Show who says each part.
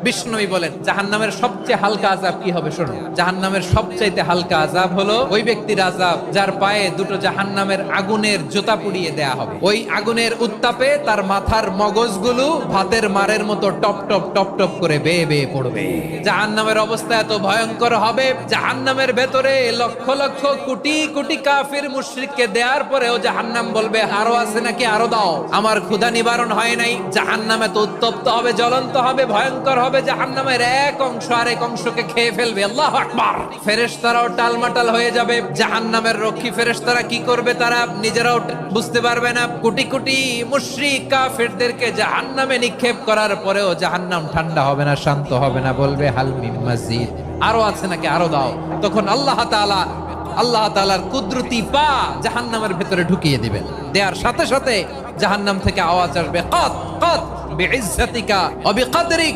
Speaker 1: বিষ্ণুই বলেন জাহান্নামের সবচেয়ে হালকা আযাব কি হবে শোনো। জাহান্নামের সবচাইতে হালকা আযাব হলো ওই ব্যক্তির আযাব যার পায়ে দুটো জাহান্নামের আগুনের জুতা পুড়িয়ে দেয়া হবে। ওই আগুনের উত্তাপে তার মাথার মগজগুলো ভাতের মারের মতো টপ টপ টপ টপ করে বেয়ে বেয়ে পড়বে। জাহান্নামের অবস্থা এত ভয়ঙ্কর হবে, জাহান্নামের ভেতরে লক্ষ লক্ষ কোটি কোটি কাফির মুশরিককে দেওয়ার পরেও জাহান্নাম বলবে আরো আছে নাকি, আরো দাও, আমার ক্ষুধা নিবারণ হয় নাই। জাহান্নামে তো উত্তপ্ত হবে, জ্বলন্ত হবে, ভয়ঙ্কর হবে। জাহান্নামের এক অংশ আরেক অংশকে খেয়ে ফেলবে। আল্লাহু আকবার। ফেরেশতারাও টালমাটাল হয়ে যাবে। জাহান্নামের রক্ষী ফেরেশতারা কি করবে তারা নিজেরাও বুঝতে পারবে না। কোটি কোটি মুশরিক কাফিরদেরকে জাহান্নামে নিক্ষেপ করার পরেও জাহান্নাম ঠান্ডা হবে না, শান্ত হবে না, বলবে হাল মিন মাজিদ, আরো আছে নাকি, আরো দাও। তখন আল্লাহ তাআলার কুদরতি পা জাহান্নামের ভেতরে ঢুকিয়ে দিবেন। দেওয়ার সাথে সাথে জাহান্নাম থেকে আওয়াজ আসবে, কাত কাত বিইজ্জাতিকা ওয়া বিকদরিক,